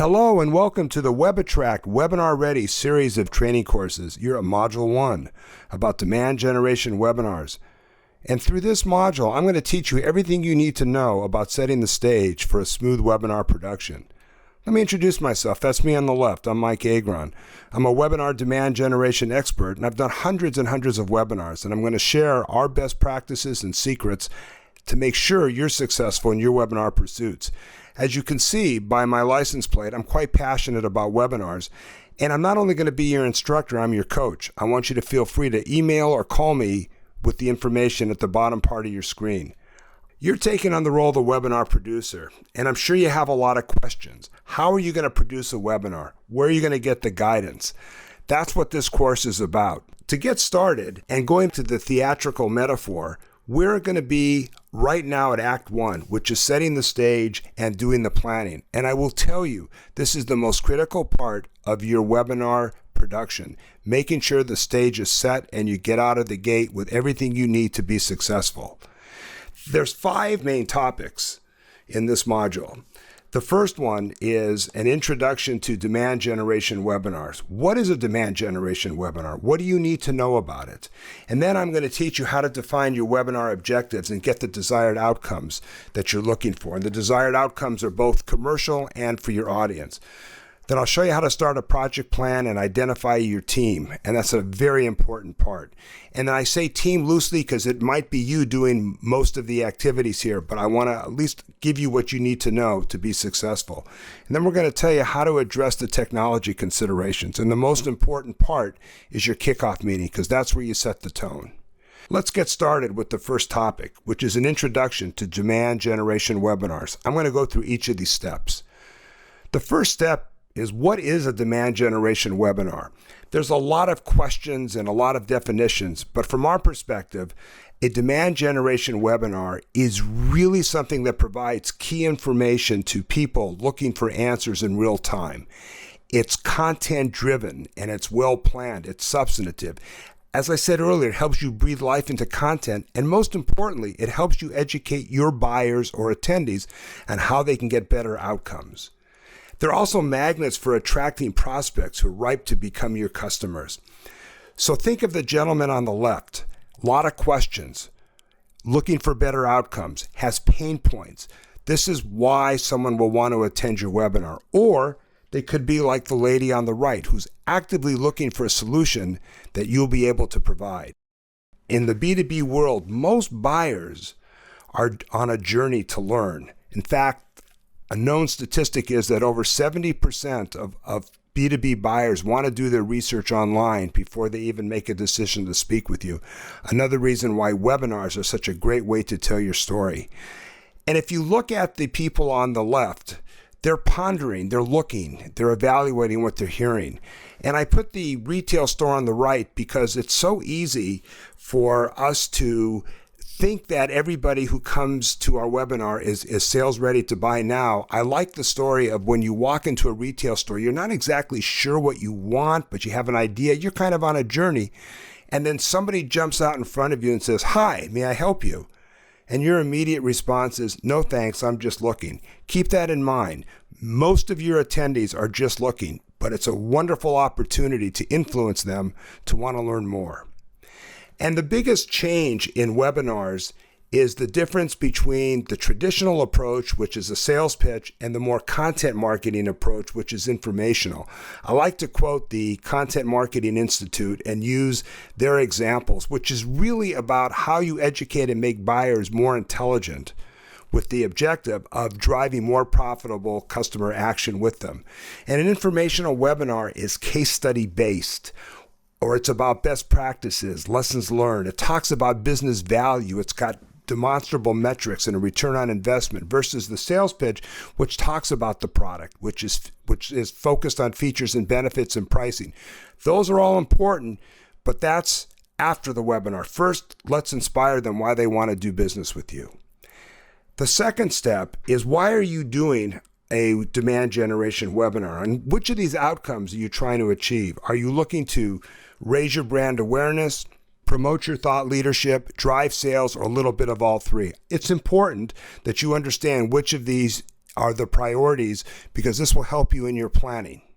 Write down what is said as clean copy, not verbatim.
Hello and welcome to the WebAttract WebinarReady series of training courses. You're at Module 1 about demand generation webinars. And through this module, I'm going to teach you everything you need to know about setting the stage for a smooth webinar production. Let me introduce myself. That's me on the left. I'm Mike Agron. I'm a webinar demand generation expert, and I've done hundreds and hundreds of webinars, and I'm going to share our best practices and secrets to make sure you're successful in your webinar pursuits. As you can see by my license plate, I'm quite passionate about webinars. And I'm not only going to be your instructor, I'm your coach. I want you to feel free to email or call me with the information at the bottom part of your screen. You're taking on the role of the webinar producer, and I'm sure you have a lot of questions. How are you going to produce a webinar? Where are you going to get the guidance? That's what this course is about. To get started and going to the theatrical metaphor, we're going to be right now at Act 1, which is setting the stage and doing the planning. And I will tell you, this is the most critical part of your webinar production, making sure the stage is set and you get out of the gate with everything you need to be successful. There's 5 main topics in this module. The first one is an introduction to demand generation webinars. What is a demand generation webinar? What do you need to know about it? And then I'm going to teach you how to define your webinar objectives and get the desired outcomes that you're looking for. And the desired outcomes are both commercial and for your audience. Then I'll show you how to start a project plan and identify your team. And that's a very important part. And then I say team loosely because it might be you doing most of the activities here, but I want to at least give you what you need to know to be successful. And then we're going to tell you how to address the technology considerations. And the most important part is your kickoff meeting because that's where you set the tone. Let's get started with the first topic, which is an introduction to demand generation webinars. I'm going to go through each of these steps. The first step is what is a demand generation webinar? There's a lot of questions and a lot of definitions, but from our perspective, a demand generation webinar is really something that provides key information to people looking for answers in real time. It's content driven and it's well planned, it's substantive. As I said earlier, it helps you breathe life into content, and most importantly, it helps you educate your buyers or attendees on how they can get better outcomes. They're also magnets for attracting prospects who are ripe to become your customers. So think of the gentleman on the left. A lot of questions, looking for better outcomes, has pain points. This is why someone will want to attend your webinar. Or they could be like the lady on the right who's actively looking for a solution that you'll be able to provide. In the B2B world, most buyers are on a journey to learn. In fact, a known statistic is that over 70% of B2B buyers want to do their research online before they even make a decision to speak with you. Another reason why webinars are such a great way to tell your story. And if you look at the people on the left, they're pondering, they're looking, they're evaluating what they're hearing. And I put the retail store on the right because it's so easy for us to think that everybody who comes to our webinar is sales ready to buy now. I like the story of when you walk into a retail store, you're not exactly sure what you want, but you have an idea. You're kind of on a journey. And then somebody jumps out in front of you and says, "Hi, may I help you?" And your immediate response is, "No thanks, I'm just looking." Keep that in mind. Most of your attendees are just looking, but it's a wonderful opportunity to influence them to want to learn more. And the biggest change in webinars is the difference between the traditional approach, which is a sales pitch, and the more content marketing approach, which is informational. I like to quote the Content Marketing Institute and use their examples, which is really about how you educate and make buyers more intelligent with the objective of driving more profitable customer action with them. And an informational webinar is case study based, or it's about best practices, lessons learned. It talks about business value. It's got demonstrable metrics and a return on investment versus the sales pitch, which talks about the product, which is focused on features and benefits and pricing. Those are all important, but that's after the webinar. First, let's inspire them why they want to do business with you. The second step is, why are you doing a demand generation webinar? And which of these outcomes are you trying to achieve? Are you looking to raise your brand awareness, promote your thought leadership, drive sales, or a little bit of all three? It's important that you understand which of these are the priorities, because this will help you in your planning.